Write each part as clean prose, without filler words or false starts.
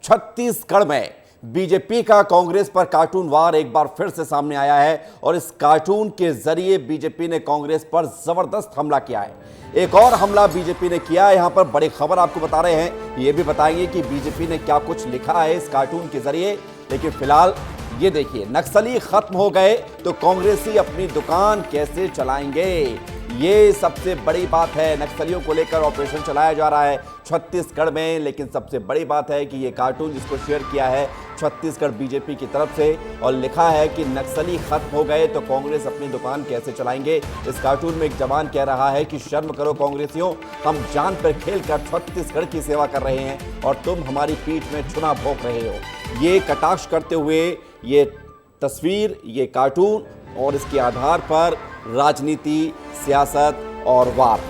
छत्तीसगढ़ में बीजेपी का कांग्रेस पर कार्टून वार एक बार फिर से सामने आया है और इस कार्टून के जरिए बीजेपी ने कांग्रेस पर जबरदस्त हमला किया है। एक और हमला बीजेपी ने किया है। यहां पर बड़ी खबर आपको बता रहे हैं, ये भी बताएंगे कि बीजेपी ने क्या कुछ लिखा है इस कार्टून के जरिए। लेकिन फिलहाल ये देखिए, नक्सली खत्म हो गए तो कांग्रेसी अपनी दुकान कैसे चलाएंगे, ये सबसे बड़ी बात है। नक्सलियों को लेकर ऑपरेशन चलाया जा रहा है छत्तीसगढ़ में, लेकिन सबसे बड़ी बात है कि ये कार्टून जिसको शेयर किया है छत्तीसगढ़ बीजेपी की तरफ से और लिखा है कि नक्सली खत्म हो गए तो कांग्रेस अपनी दुकान कैसे चलाएंगे। इस कार्टून में एक जवान कह रहा है कि शर्म करो कांग्रेसियों, हम जान पर खेल कर छत्तीसगढ़ की सेवा कर रहे हैं और तुम हमारी पीठ में चुना भोंक रहे हो। ये कटाक्ष करते हुए ये तस्वीर, ये कार्टून और इसके आधार पर राजनीति, सियासत और वार,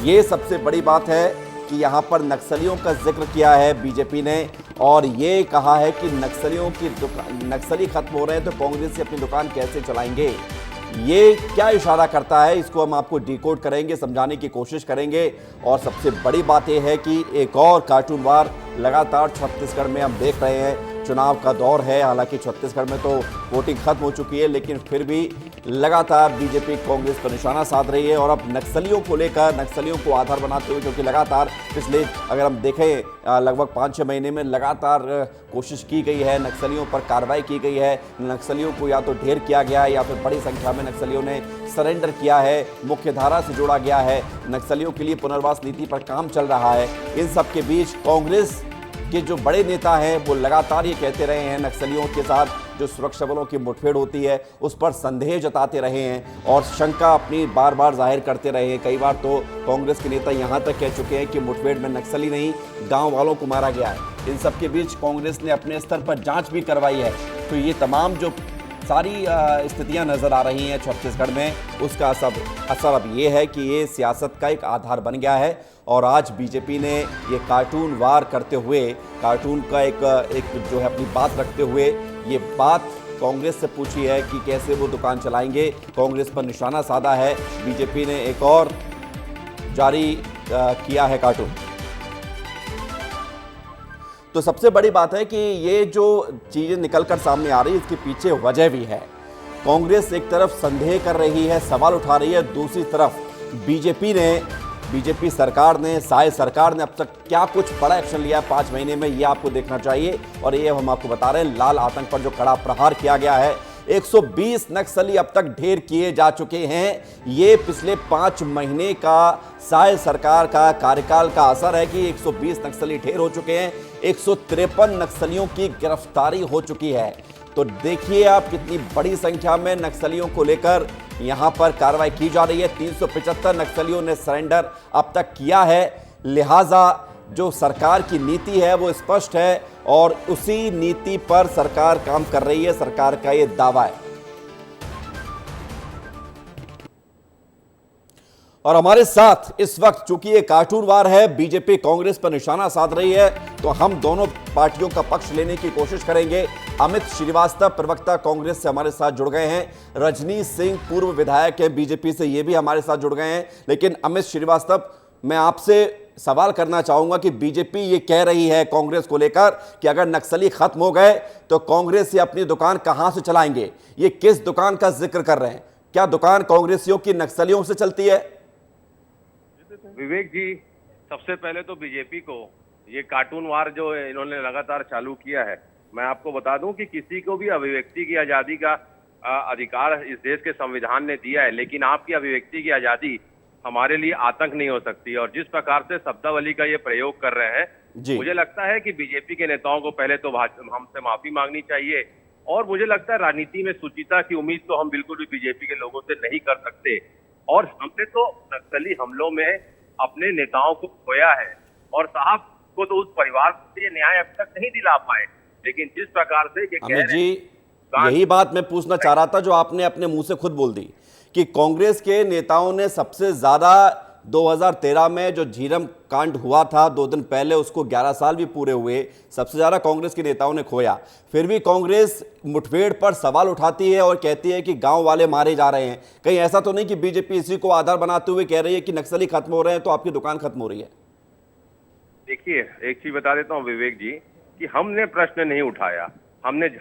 ये सबसे बड़ी बात है कि यहाँ पर नक्सलियों का जिक्र किया है बीजेपी ने और ये कहा है कि नक्सली खत्म हो रहे हैं तो कांग्रेस से अपनी दुकान कैसे चलाएंगे। ये क्या इशारा करता है, इसको हम आपको डिकोड करेंगे, समझाने की कोशिश करेंगे। और सबसे बड़ी बात यह है कि एक और कार्टून वार लगातार छत्तीसगढ़ में हम देख रहे हैं। चुनाव का दौर है, हालांकि छत्तीसगढ़ में तो वोटिंग खत्म हो चुकी है, लेकिन फिर भी लगातार बीजेपी कांग्रेस पर निशाना साध रही है और अब नक्सलियों को लेकर, नक्सलियों को आधार बनाते हुए, क्योंकि लगातार पिछले अगर हम देखें लगभग 5-6 महीने में लगातार कोशिश की गई है, नक्सलियों पर कार्रवाई की गई है। नक्सलियों को या तो ढेर किया गया है या फिर बड़ी संख्या में नक्सलियों ने सरेंडर किया है, मुख्य धारा से जोड़ा गया है। नक्सलियों के लिए पुनर्वास नीति पर काम चल रहा है। इन सब के बीच कांग्रेस के जो बड़े नेता हैं वो लगातार ये कहते रहे हैं, नक्सलियों के साथ जो सुरक्षा बलों की मुठभेड़ होती है उस पर संदेह जताते रहे हैं और शंका अपनी बार बार जाहिर करते रहे हैं। कई बार तो कांग्रेस के नेता यहाँ तक कह चुके हैं कि मुठभेड़ में नक्सली नहीं, गांव वालों को मारा गया है। इन सब के बीच कांग्रेस ने अपने स्तर पर जांच भी करवाई है। तो ये तमाम जो सारी स्थितियां नज़र आ रही हैं छत्तीसगढ़ में, उसका असर अब ये है कि ये सियासत का एक आधार बन गया है। और आज बीजेपी ने ये कार्टून वार करते हुए, कार्टून का एक जो है अपनी बात रखते हुए ये बात कांग्रेस से पूछी है कि कैसे वो दुकान चलाएंगे। कांग्रेस पर निशाना साधा है। बीजेपी ने एक और जारी किया है कार्टून। तो सबसे बड़ी बात है कि ये जो चीज़ें निकल कर सामने आ रही है, इसके पीछे वजह भी है। कांग्रेस एक तरफ संदेह कर रही है, सवाल उठा रही है, दूसरी तरफ बीजेपी सरकार ने, साय सरकार ने अब तक क्या कुछ बड़ा एक्शन लिया 5 महीने में, ये आपको देखना चाहिए। और ये हम आपको बता रहे हैं, लाल आतंक पर जो कड़ा प्रहार किया गया है, 120 नक्सली अब तक ढेर किए जा चुके हैं। ये पिछले 5 महीने का साय सरकार का कार्यकाल का असर है कि 120 नक्सली ढेर हो चुके हैं। 153 नक्सलियों की गिरफ्तारी हो चुकी है। तो देखिए आप कितनी बड़ी संख्या में नक्सलियों को लेकर यहां पर कार्रवाई की जा रही है। 375 नक्सलियों ने सरेंडर अब तक किया है। लिहाजा जो सरकार की नीति है वो स्पष्ट है और उसी नीति पर सरकार काम कर रही है, सरकार का ये दावा है। और हमारे साथ इस वक्त चूंकि ये कार्टून वार है, बीजेपी कांग्रेस पर निशाना साध रही है, तो हम दोनों पार्टियों का पक्ष लेने की कोशिश करेंगे। अमित श्रीवास्तव, प्रवक्ता कांग्रेस से हमारे साथ जुड़ गए हैं। रजनी सिंह, पूर्व विधायक है बीजेपी से, ये भी हमारे साथ जुड़ गए हैं। लेकिन अमित श्रीवास्तव, मैं आपसे सवाल करना चाहूंगा कि बीजेपी ये कह रही है कांग्रेस को लेकर कि अगर नक्सली खत्म हो गए तो कांग्रेस ये अपनी दुकान कहां से चलाएंगे। ये किस दुकान का जिक्र कर रहे हैं? क्या दुकान कांग्रेसियों की नक्सलियों से चलती है? विवेक जी, सबसे पहले तो बीजेपी को ये कार्टून वार जो इन्होंने लगातार चालू किया है, मैं आपको बता दूं कि किसी को भी अभिव्यक्ति की आजादी का अधिकार इस देश के संविधान ने दिया है, लेकिन आपकी अभिव्यक्ति की आजादी हमारे लिए आतंक नहीं हो सकती। और जिस प्रकार से शब्दावली का ये प्रयोग कर रहे हैं, मुझे लगता है कि बीजेपी के नेताओं को पहले तो हमसे माफी मांगनी चाहिए। और मुझे लगता है राजनीति में सुचिता की उम्मीद तो हम बिल्कुल भी बीजेपी के लोगों से नहीं कर सकते। और हमने तो नक्सली हमलों में अपने नेताओं को खोया है और साहब को तो उस परिवार को ये न्याय अब तक नहीं दिला पाए। लेकिन जिस प्रकार से ये कह रहे हैं, यही बात मैं पूछना चाह रहा था जो आपने अपने मुंह से खुद बोल दी कि कांग्रेस के नेताओं ने सबसे ज्यादा 2013 में जो झीरम कांड हुआ था 2 दिन पहले, उसको 11 साल भी पूरे हुए, सबसे ज्यादा कांग्रेस के नेताओं ने खोया। फिर भी कांग्रेस मुठभेड़ पर सवाल उठाती है और कहती है कि गांव वाले मारे जा रहे हैं। कहीं ऐसा तो नहीं कि बीजेपी इसी को आधार बनाते हुए कह रही है कि नक्सली खत्म हो रहे हैं तो आपकी दुकान खत्म हो रही है? देखिए, एक चीज बता देता हूँ विवेक जी कि हमने प्रश्न नहीं उठाया।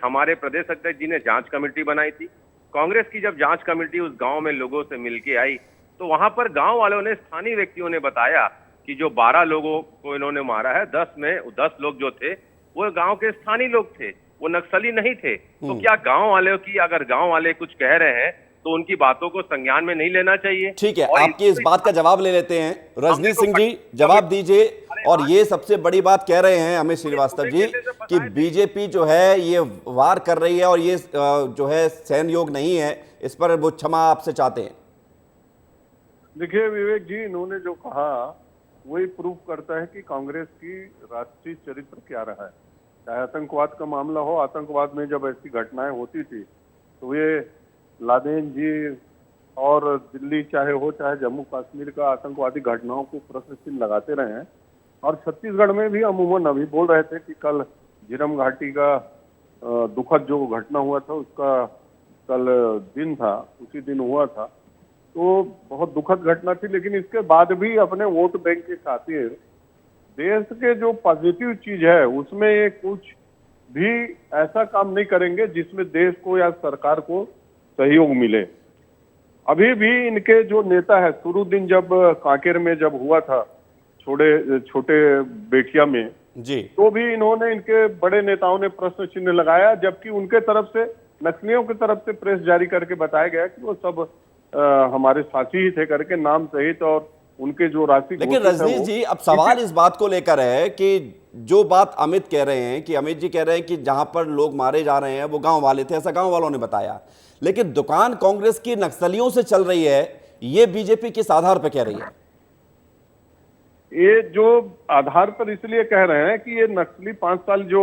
हमारे प्रदेश अध्यक्ष जी ने जांच कमेटी बनाई थी। कांग्रेस की जब जांच कमेटी उस गांव में लोगों से मिलके आई तो वहां पर गांव वालों ने, स्थानीय व्यक्तियों ने बताया कि जो 12 लोगों को इन्होंने मारा है, 10 लोग जो थे वो गांव के स्थानीय लोग थे, वो नक्सली नहीं थे। तो क्या गांव वालों की, अगर गांव वाले कुछ कह रहे हैं तो उनकी बातों को संज्ञान में नहीं लेना चाहिए? ठीक है, आपकी इस बात का जवाब ले लेते हैं। रजनीश सिंह जी जवाब दीजिए। और ये सबसे बड़ी बात कह रहे हैं अमित श्रीवास्तव जी कि बीजेपी जो है ये वार कर रही है और ये जो है सहयोग नहीं है, इस पर वो क्षमा आपसे चाहते हैं। देखिए विवेक जी, इन्होंने जो कहा वही प्रूफ करता है कि कांग्रेस की राष्ट्रीय चरित्र क्या रहा है। चाहे आतंकवाद का मामला हो, आतंकवाद में जब ऐसी घटनाएं होती थी तो ये लादेन जी और दिल्ली चाहे हो चाहे जम्मू कश्मीर का आतंकवादी घटनाओं को प्रश्न चिन्ह लगाते रहे हैं। और छत्तीसगढ़ में भी अमूमन अभी बोल रहे थे कि कल झीरम घाटी का दुखद जो घटना हुआ था उसका कल दिन था, उसी दिन हुआ था, तो बहुत दुखद घटना थी। लेकिन इसके बाद भी अपने वोट बैंक के खातिर देश के जो पॉजिटिव चीज है उसमें ये कुछ भी ऐसा काम नहीं करेंगे जिसमें देश को या सरकार को सहयोग मिले। अभी भी इनके जो नेता है, शुरू दिन जब कांकेर में जब हुआ था छोटे बेटिया में जी, तो भी इन्होंने, इनके बड़े नेताओं ने प्रश्न चिन्ह लगाया, जबकि उनके तरफ से, नक्सलियों की तरफ से प्रेस जारी करके बताया गया कि वो सब हमारे साथी ही थे करके, नाम सहित और उनके जो राशि। लेकिन रजनीश जी, अब सवाल इस बात को लेकर है कि जो बात अमित कह रहे हैं कि अमित जी कह रहे हैं कि जहां पर लोग मारे जा रहे हैं वो गांव वाले थे, ऐसा गांव वालों ने बताया। लेकिन दुकान कांग्रेस की नक्सलियों से चल रही है, ये बीजेपी किस आधार पर कह रही है? ये जो आधार पर इसलिए कह रहे हैं कि ये नक्सली 5 साल जो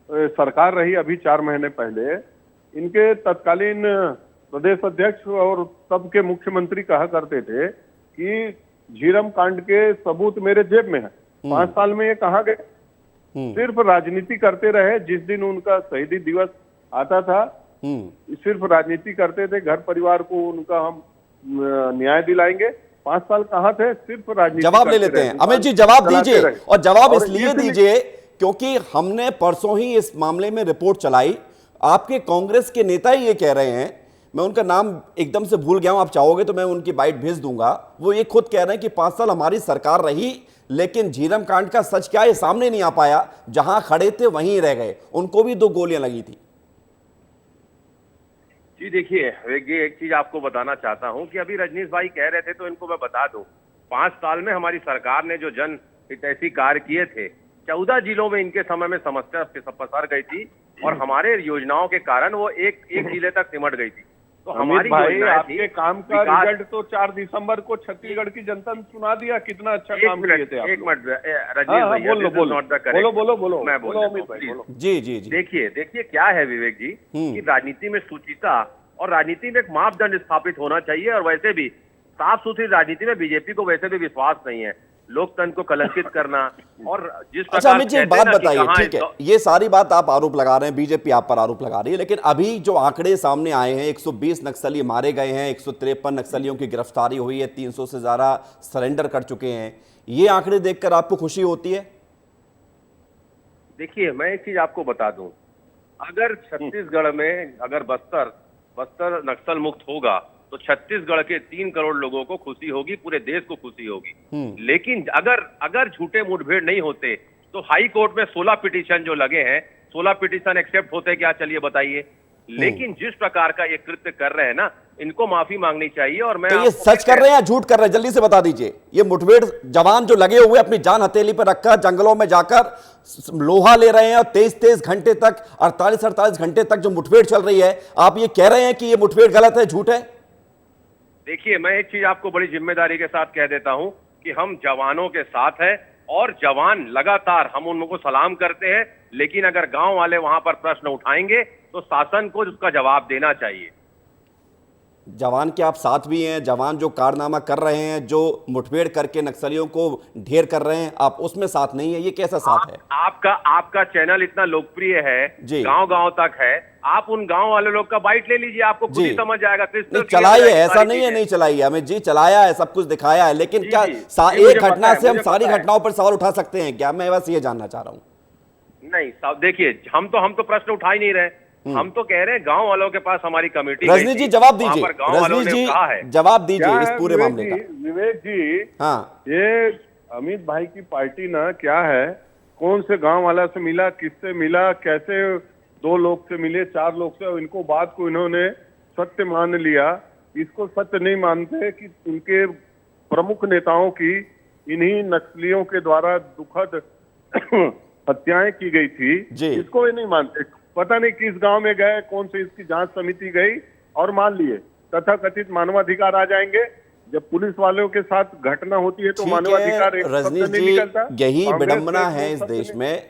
सरकार रही अभी 4 महीने पहले, इनके तत्कालीन प्रदेश अध्यक्ष और तब के मुख्यमंत्री कहा करते थे कि झीरम कांड के सबूत मेरे जेब में है। 5 साल में ये कहाँ गए? सिर्फ राजनीति करते रहे। जिस दिन उनका शहीदी दिवस आता था सिर्फ राजनीति करते थे, घर परिवार को उनका हम न्याय दिलाएंगे। 5 साल कहाँ थे? सिर्फ राजनीति। जवाब ले लेते हैं अमित जी, जवाब दीजिए। और जवाब इसलिए दीजिए क्योंकि हमने परसों ही इस मामले में रिपोर्ट चलाई। आपके कांग्रेस के नेता ही ये कह रहे हैं, मैं उनका नाम एकदम से भूल गया हूं, आप चाहोगे तो मैं उनकी बाइट भेज दूंगा। वो ये खुद कह रहे हैं कि 5 साल हमारी सरकार रही लेकिन झीरम कांड का सच क्या है सामने नहीं आ पाया, जहां खड़े थे वहीं रह गए, उनको भी 2 गोलियां लगी थी। जी देखिए, एक चीज आपको बताना चाहता हूं कि अभी रजनीश भाई कह रहे थे तो इनको मैं बता दूं, 5 साल में हमारी सरकार ने जो जन हितैषी कार्य किए थे, 14 जिलों में इनके समय में समस्या पसर गई थी और हमारे योजनाओं के कारण वो एक जिले तक सिमट गई थी। तो हमारी भाई आपके काम का रिजल्ट तो 4 दिसंबर को छत्तीसगढ़ की जनता ने सुना दिया, कितना अच्छा काम किए थे आप। एक मिनट रजनीश भैया, बोलो मैं बोलो जी जी जी। देखिए क्या है विवेक जी कि राजनीति में सुचिता और राजनीति में एक मापदंड स्थापित होना चाहिए। और वैसे भी साफ सुथरी राजनीति में बीजेपी को वैसे भी विश्वास नहीं है। लोकतंत्र को कलंकित करना और जिस अच्छा अमित जी एक बात बताइए, ठीक है ये सारी बात आप आरोप लगा रहे हैं, बीजेपी आप पर आरोप लगा रही है, लेकिन अभी जो आंकड़े सामने आए हैं 120 नक्सली मारे गए हैं, 153 नक्सलियों की गिरफ्तारी हुई है, 300 से ज्यादा सरेंडर कर चुके हैं, ये आंकड़े देखकर आपको खुशी होती है? देखिए मैं एक चीज आपको बता दूं, अगर छत्तीसगढ़ में अगर बस्तर नक्सल मुक्त होगा तो छत्तीसगढ़ के 3 करोड़ लोगों को खुशी होगी, पूरे देश को खुशी होगी। लेकिन अगर झूठे मुठभेड़ नहीं होते तो हाई कोर्ट में 16 पिटीशन जो लगे हैं, 16 पिटीशन एक्सेप्ट होते क्या, चलिए बताइए। लेकिन जिस प्रकार का ये कृत्य कर रहे हैं ना, इनको माफी मांगनी चाहिए। और मैं तो ये सच कर रहे हैं या झूठ कर रहे हैं, जल्दी से बता दीजिए। ये मुठभेड़ जवान जो लगे हुए अपनी जान हथेली पर रखकर जंगलों में जाकर लोहा ले रहे हैं और 23 घंटे तक, 48 घंटे तक जो मुठभेड़ चल रही है, आप ये कह रहे हैं कि ये मुठभेड़ गलत है, झूठ है? देखिए मैं एक चीज आपको बड़ी जिम्मेदारी के साथ कह देता हूं कि हम जवानों के साथ हैं और जवान लगातार हम उनको सलाम करते हैं। लेकिन अगर गांव वाले वहां पर प्रश्न उठाएंगे तो शासन को उसका जवाब देना चाहिए। जवान के आप साथ भी हैं, जवान जो कारनामा कर रहे हैं, जो मुठभेड़ करके नक्सलियों को ढेर कर रहे हैं, आप उसमें साथ नहीं है, ये कैसा साथ है? आपका चैनल इतना लोकप्रिय है, गांव-गांव तक है, आप उन गांव वाले लोग का बाइट ले लीजिए, आपको खुद ही समझ जाएगा। चलाइए, ऐसा नहीं है नहीं चलाइए, अमित जी चलाया है, सब कुछ दिखाया है, लेकिन क्या एक घटना से हम सारी घटनाओं पर सवाल उठा सकते हैं क्या? मैं बस ये जानना चाह रहा हूँ। नहीं साहब, देखिए हम तो प्रश्न उठा ही नहीं रहे। हम तो कह रहे हैं गांव वालों के पास हमारी कमेटी गई रजनीश जी थी, जवाब वहां दीजिए, पर गांव वालों रजनीश ने जी कहा है। जवाब दीजिए क्या इस है पूरे मामले का। विवेक जी, हाँ, ये अमित भाई की पार्टी ना क्या है, कौन से गांव वाला से मिला, किससे मिला, कैसे 2 लोग से मिले, 4 लोग से, इनको बात को इन्होंने सत्य मान लिया। इसको सत्य नहीं मानते कि उनके प्रमुख नेताओं की इन्हीं नक्सलियों के द्वारा दुखद हत्याएं की गई थी। जी। इसको ये नहीं मानते। पता नहीं किस गांव में गए, कौन से इसकी जांच समिति गई और मान लिए। तथाकथित मानवाधिकार आ जाएंगे। जब पुलिस वालों के साथ घटना होती है तो ठीक है मानवाधिकार एक शब्द रजनीश नहीं जी, निकलता। यही कांग्रेस विडंबना के है दो इस शब्द देश नहीं- में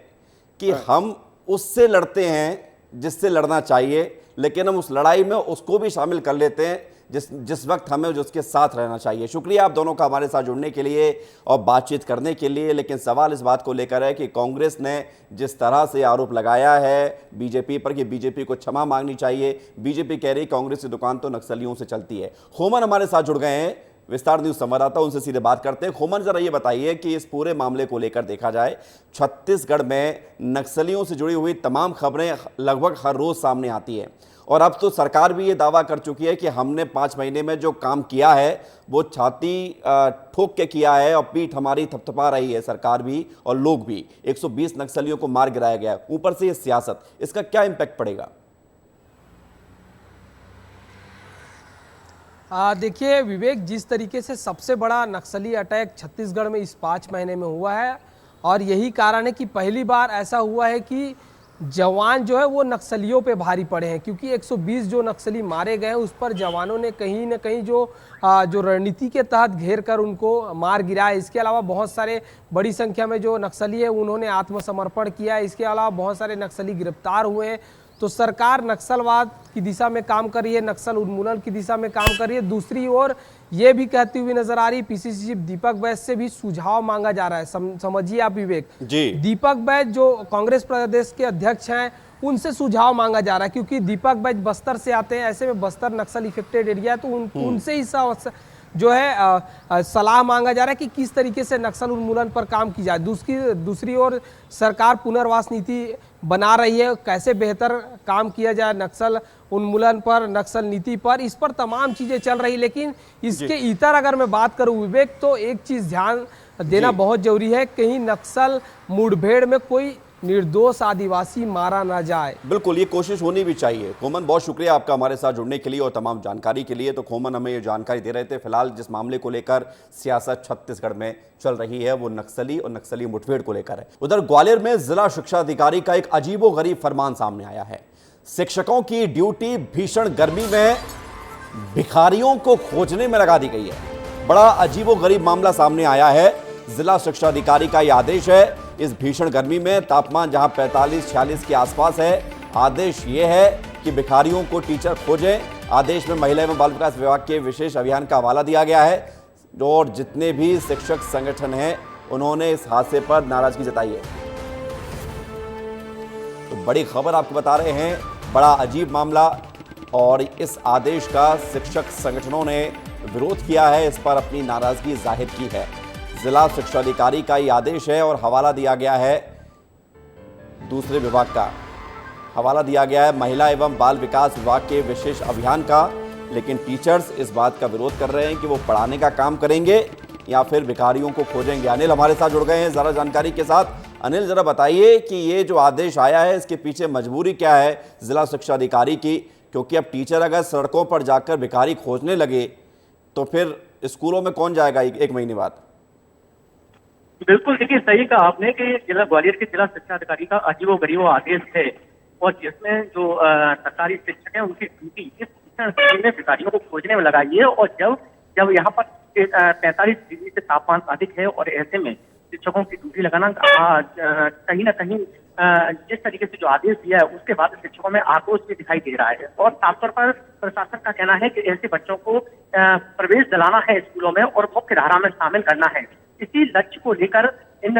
कि हम उससे लड़ते हैं जिससे लड़ना चाहिए, लेकिन हम उस लड़ाई में उसको भी शामिल कर लेते हैं जिस वक्त हमें जिसके साथ रहना चाहिए। शुक्रिया आप दोनों का हमारे साथ जुड़ने के लिए और बातचीत करने के लिए। लेकिन सवाल इस बात को लेकर है कि कांग्रेस ने जिस तरह से आरोप लगाया है बीजेपी पर कि बीजेपी को क्षमा मांगनी चाहिए, बीजेपी कह रही कांग्रेस की दुकान तो नक्सलियों से चलती है। खोमन हमारे साथ जुड़ गए हैं, विस्तार न्यूज संवाददाता, उनसे सीधे बात करते हैं। खोमन जरा ये बताइए कि इस पूरे मामले को लेकर देखा जाए, छत्तीसगढ़ में नक्सलियों से जुड़ी हुई तमाम खबरें लगभग हर रोज सामने आती हैं और अब तो सरकार भी ये दावा कर चुकी है कि हमने 5 महीने में जो काम किया है वो छाती ठोक के किया है और पीठ हमारी थपथपा रही है, सरकार भी और लोग भी। 120 नक्सलियों को मार गिराया गया, ऊपर से ये सियासत, इसका क्या इंपैक्ट पड़ेगा? देखिए विवेक, जिस तरीके से सबसे बड़ा नक्सली अटैक छत्तीसगढ़ में इस 5 महीने में हुआ है और यही कारण है कि पहली बार ऐसा हुआ है कि जवान जो है वो नक्सलियों पे भारी पड़े हैं, क्योंकि 120 जो नक्सली मारे गए हैं उस पर जवानों ने कहीं ना कहीं जो रणनीति के तहत घेर कर उनको मार गिराया। इसके अलावा बहुत सारे बड़ी संख्या में जो नक्सली है उन्होंने आत्मसमर्पण किया। इसके अलावा बहुत सारे नक्सली गिरफ्तार हुए हैं। तो सरकार नक्सलवाद की दिशा में काम कर रही है, नक्सल उन्मूलन की दिशा में काम कर रही है। दूसरी ओर ये भी कहती हुई नजर आ रही, पीसीसी चीफ दीपक बैज से भी सुझाव मांगा जा रहा है। समझिए आप विवेक जी, दीपक बैज जो कांग्रेस प्रदेश के अध्यक्ष हैं उनसे सुझाव मांगा जा रहा है, क्योंकि दीपक बैज बस्तर से आते हैं, ऐसे में बस्तर नक्सल इफेक्टेड एरिया है, तो उनसे ही जो है सलाह मांगा जा रहा है कि किस तरीके से नक्सल उन्मूलन पर काम की जाए। दूसरी ओर सरकार पुनर्वास नीति बना रही है, कैसे बेहतर काम किया जाए नक्सल उन्मूलन पर, नक्सल नीति पर, इस पर तमाम चीजें चल रही। लेकिन इसके इतर अगर मैं बात करूं विवेक, तो एक चीज ध्यान देना बहुत जरूरी है, कहीं नक्सल मुठभेड़ में कोई निर्दोष आदिवासी मारा ना जाए। बिल्कुल, ये कोशिश होनी भी चाहिए। खोमन, बहुत शुक्रिया आपका हमारे साथ जुड़ने के लिए और तमाम जानकारी के लिए। तो खोमन हमें ये जानकारी दे रहे थे। फिलहाल जिस मामले को लेकर सियासत छत्तीसगढ़ में चल रही है वो नक्सली और नक्सली मुठभेड़ को लेकर है। उधर ग्वालियर में जिला शिक्षा अधिकारी का एक अजीबोगरीब फरमान सामने आया है। शिक्षकों की ड्यूटी भीषण गर्मी में भिखारियों को खोजने में लगा दी गई है। बड़ा अजीबोगरीब मामला सामने आया है। जिला शिक्षा अधिकारी का यह आदेश है, इस भीषण गर्मी में तापमान जहां 45-46 के आसपास है, आदेश यह है कि भिखारियों को टीचर खोजें। आदेश में महिला एवं बाल विकास विभाग के विशेष अभियान का हवाला दिया गया है और जितने भी शिक्षक संगठन हैं उन्होंने इस हादसे पर नाराजगी जताई है। तो बड़ी खबर आपको बता रहे हैं, बड़ा अजीब मामला, और इस आदेश का शिक्षक संगठनों ने विरोध किया है, इस पर अपनी नाराजगी जाहिर की है। जिला शिक्षा अधिकारी का ये आदेश है और हवाला दिया गया है दूसरे विभाग का, हवाला दिया गया है महिला एवं बाल विकास विभाग के विशेष अभियान का। लेकिन टीचर्स इस बात का विरोध कर रहे हैं कि वो पढ़ाने का काम करेंगे या फिर भिखारियों को खोजेंगे। अनिल हमारे साथ जुड़ गए हैं ज़रा जानकारी के साथ। अनिल, जरा बताइए कि ये जो आदेश आया है इसके पीछे मजबूरी क्या है जिला शिक्षा अधिकारी की, क्योंकि अब टीचर अगर सड़कों पर जाकर भिखारी खोजने लगे तो फिर स्कूलों में कौन जाएगा एक महीने बाद? बिल्कुल, देखिए सही कहा आपने कि जिला ग्वालियर के जिला शिक्षा अधिकारी का अजीबोगरीब आदेश है और जिसमें जो सरकारी शिक्षक हैं उनकी ड्यूटी इस शिक्षण में भिखारियों को खोजने में लगाई है। और जब यहाँ पर 45 डिग्री से तापमान अधिक है और ऐसे में शिक्षकों की ड्यूटी लगाना कहीं ना कहीं जिस तरीके से जो आदेश दिया है उसके बाद शिक्षकों में आक्रोश भी दिखाई दे रहा है। और साफ तौर पर प्रशासन का कहना है कि ऐसे बच्चों को प्रवेश दिलाना है स्कूलों में और मुख्य धारा में शामिल करना है। इसी लक्ष्य को लेकर इन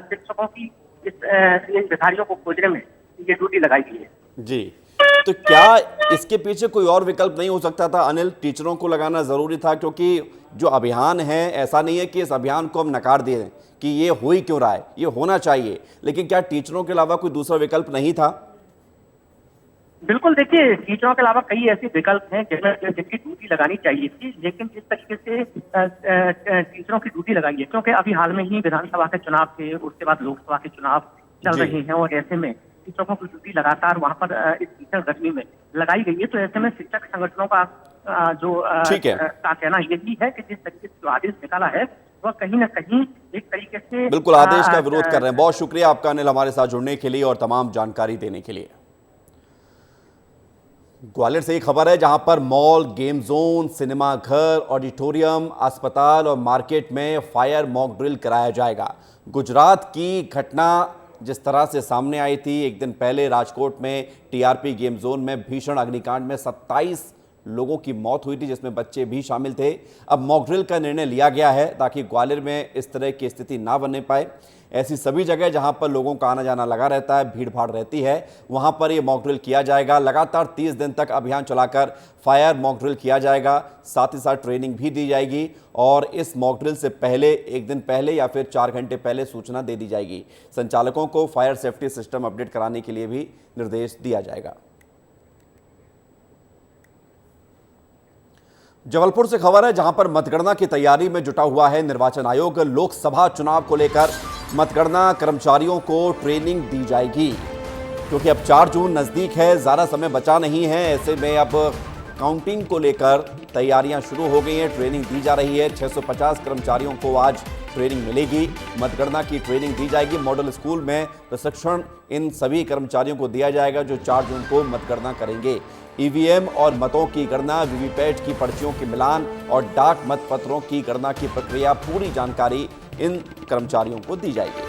शिक्षकों की इन भिखारियों को खोजने में ये ड्यूटी लगाई गई है। जी, तो क्या इसके पीछे कोई और विकल्प नहीं हो सकता था अनिल? टीचरों को लगाना जरूरी था, क्योंकि जो अभियान है, ऐसा नहीं है कि इस अभियान को हम नकार दिए कि ये हो ही क्यों रहा है, ये होना चाहिए, लेकिन क्या टीचरों के अलावा कोई दूसरा विकल्प नहीं था? बिल्कुल, देखिए टीचरों के अलावा कई ऐसे विकल्प हैं जिनकी ड्यूटी लगानी चाहिए थी, लेकिन जिस तरीके से टीचरों की ड्यूटी लगाई है, क्योंकि अभी हाल में ही विधानसभा के चुनाव थे, उसके बाद लोकसभा के चुनाव चल रहे हैं, और ऐसे में टीचरों की ड्यूटी लगातार वहां पर इस भीषण गर्मी में लगाई गई है। तो ऐसे में शिक्षक संगठनों का का कहना यही है कि जिस तरीके से जो आदेश निकाला है वह कहीं ना कहीं एक तरीके से बिल्कुल आदेश का विरोध कर रहे हैं। बहुत शुक्रिया आपका अनिल, हमारे साथ जुड़ने के लिए और तमाम जानकारी देने के लिए। ग्वालियर से एक खबर है जहां पर मॉल, गेम जोन, सिनेमा घर, ऑडिटोरियम, अस्पताल और मार्केट में फायर मॉक ड्रिल कराया जाएगा। गुजरात की घटना जिस तरह से सामने आई थी एक दिन पहले, राजकोट में टीआरपी गेम जोन में भीषण अग्निकांड में 27 लोगों की मौत हुई थी, जिसमें बच्चे भी शामिल थे। अब मॉक ड्रिल का निर्णय लिया गया है ताकि ग्वालियर में इस तरह की स्थिति ना बनने पाए। ऐसी सभी जगह जहां पर लोगों का आना जाना लगा रहता है, भीड़ भाड़ रहती है, वहां पर ये मॉक ड्रिल किया जाएगा। लगातार 30 दिन तक अभियान चलाकर फायर मॉक ड्रिल किया जाएगा, साथ ही साथ ट्रेनिंग भी दी जाएगी और इस मॉक ड्रिल से पहले, एक दिन पहले या फिर 4 घंटे पहले सूचना दे दी जाएगी। संचालकों को फायर सेफ्टी सिस्टम अपडेट कराने के लिए भी निर्देश दिया जाएगा। जबलपुर से खबर है जहां पर मतगणना की तैयारी में जुटा हुआ है निर्वाचन आयोग। लोकसभा चुनाव को लेकर मतगणना कर्मचारियों को ट्रेनिंग दी जाएगी, क्योंकि अब 4 जून नजदीक है, ज़्यादा समय बचा नहीं है। ऐसे में अब काउंटिंग को लेकर तैयारियां शुरू हो गई हैं, ट्रेनिंग दी जा रही है। 650 कर्मचारियों को आज ट्रेनिंग मिलेगी, मतगणना की ट्रेनिंग दी जाएगी। मॉडल स्कूल में प्रशिक्षण इन सभी कर्मचारियों को दिया जाएगा जो 4 जून को मतगणना करेंगे। ईवीएम और मतों की गणना, वीवीपैट की पर्चियों के मिलान और डाक मतपत्रों की गणना की प्रक्रिया, पूरी जानकारी इन कर्मचारियों को दी जाएगी।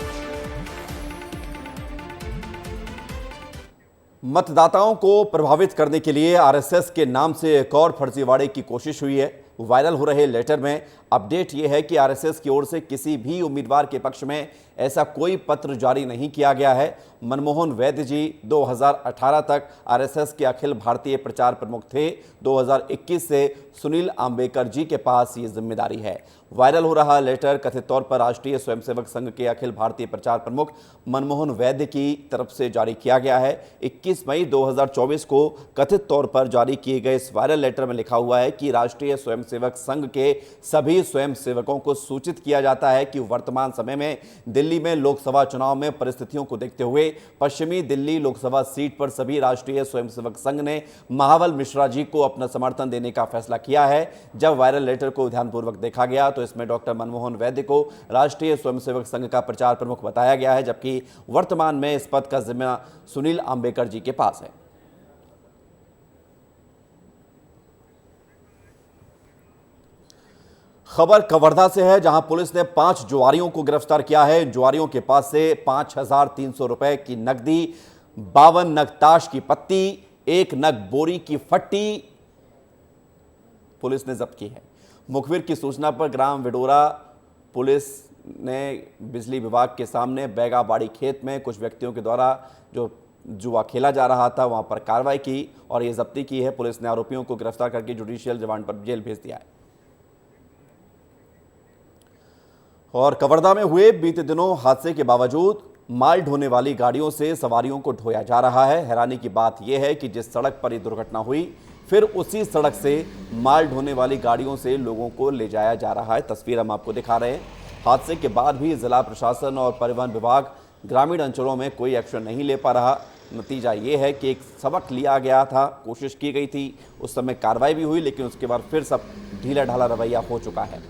मतदाताओं को प्रभावित करने के लिए आरएसएस के नाम से एक और फर्जीवाड़े की कोशिश हुई है। वायरल हो रहे लेटर में अपडेट यह है कि आरएसएस की ओर से किसी भी उम्मीदवार के पक्ष में ऐसा कोई पत्र जारी नहीं किया गया है। मनमोहन वैद्य जी 2018 तक आरएसएस के अखिल भारतीय प्रचार प्रमुख थे। 2021 से सुनील आम्बेकर जी के पास ये जिम्मेदारी है। वायरल हो रहा लेटर कथित तौर पर राष्ट्रीय स्वयंसेवक संघ के अखिल भारतीय प्रचार प्रमुख मनमोहन वैद्य की तरफ से जारी किया गया है। 21 मई 2024 को कथित तौर पर जारी किए गए इस वायरल लेटर में लिखा हुआ है कि राष्ट्रीय स्वयंसेवक संघ के सभी स्वयंसेवकों को सूचित किया जाता है कि वर्तमान समय में दिल्ली में लोकसभा चुनाव में परिस्थितियों को देखते हुए पश्चिमी दिल्ली लोकसभा सीट पर सभी राष्ट्रीय स्वयंसेवक संघ ने महाबल मिश्रा जी को अपना समर्थन देने का फैसला किया है। जब वायरल लेटर को ध्यानपूर्वक देखा गया तो इसमें डॉक्टर मनमोहन वैद्य को राष्ट्रीय स्वयंसेवक संघ का प्रचार प्रमुख बताया गया है, जबकि वर्तमान में इस पद का जिम्मा सुनील आम्बेकर जी के पास है। खबर कवर्धा से है जहां पुलिस ने 5 जुआरियों को गिरफ्तार किया है। जुआरियों के पास से 5,300 रुपए की नकदी, 52 नग ताश की पत्ती, 1 नग बोरी की फट्टी पुलिस ने जब्त की है। मुखबिर की सूचना पर ग्राम विडोरा पुलिस ने बिजली विभाग के सामने बैगाबाड़ी खेत में कुछ व्यक्तियों के द्वारा जो जुआ खेला जा रहा था वहां पर कार्रवाई की और यह जब्ती की है। पुलिस ने आरोपियों को गिरफ्तार करके जुडिशियल रिमांड पर जेल भेज दिया है। और कवर्धा में हुए बीते दिनों हादसे के बावजूद माल ढोने वाली गाड़ियों से सवारियों को ढोया जा रहा है। हैरानी की बात यह है कि जिस सड़क पर यह दुर्घटना हुई फिर उसी सड़क से माल ढोने वाली गाड़ियों से लोगों को ले जाया जा रहा है। तस्वीर हम आपको दिखा रहे हैं। हादसे के बाद भी जिला प्रशासन और परिवहन विभाग ग्रामीण अंचलों में कोई एक्शन नहीं ले पा रहा। नतीजा ये है कि एक सबक लिया गया था, कोशिश की गई थी, उस समय कार्रवाई भी हुई, लेकिन उसके बाद फिर सब ढीला ढाला रवैया हो चुका है।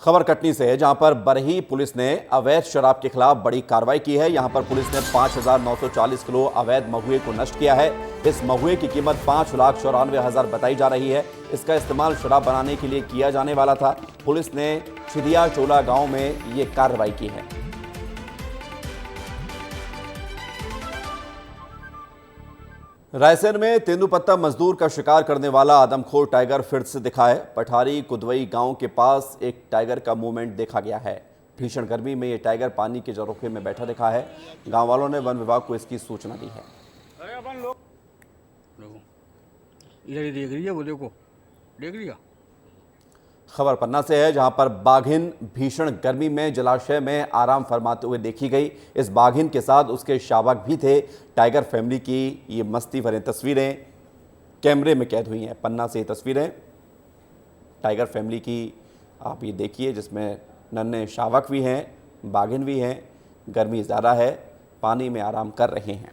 खबर कटनी से है जहां पर बरही पुलिस ने अवैध शराब के खिलाफ बड़ी कार्रवाई की है। यहां पर पुलिस ने 5,940 किलो अवैध महुए को नष्ट किया है। इस महुए की कीमत 5,94,000 बताई जा रही है। इसका इस्तेमाल शराब बनाने के लिए किया जाने वाला था। पुलिस ने छिदिया चोला गांव में ये कार्रवाई की है। रायसेन में तेंदुपत्ता मजदूर का शिकार करने वाला आदमखोर टाइगर फिर से दिखा है। पठारी कुदवई गांव के पास एक टाइगर का मूवमेंट देखा गया है। भीषण गर्मी में ये टाइगर पानी के झरोखे में बैठा दिखा है। गांव वालों ने वन विभाग को इसकी सूचना दी है। इधर ही देख रही है, वो देखो, देख लिया। खबर पन्ना से है, जहां पर बाघिन भीषण गर्मी में जलाशय में आराम फरमाते हुए देखी गई। इस बाघिन के साथ उसके शावक भी थे। टाइगर फैमिली की ये मस्ती भरी तस्वीरें कैमरे में कैद हुई हैं। पन्ना से ये तस्वीरें टाइगर फैमिली की आप ये देखिए, जिसमें नन्हे शावक भी हैं, बाघिन भी हैं। गर्मी ज़्यादा है, पानी में आराम कर रहे हैं।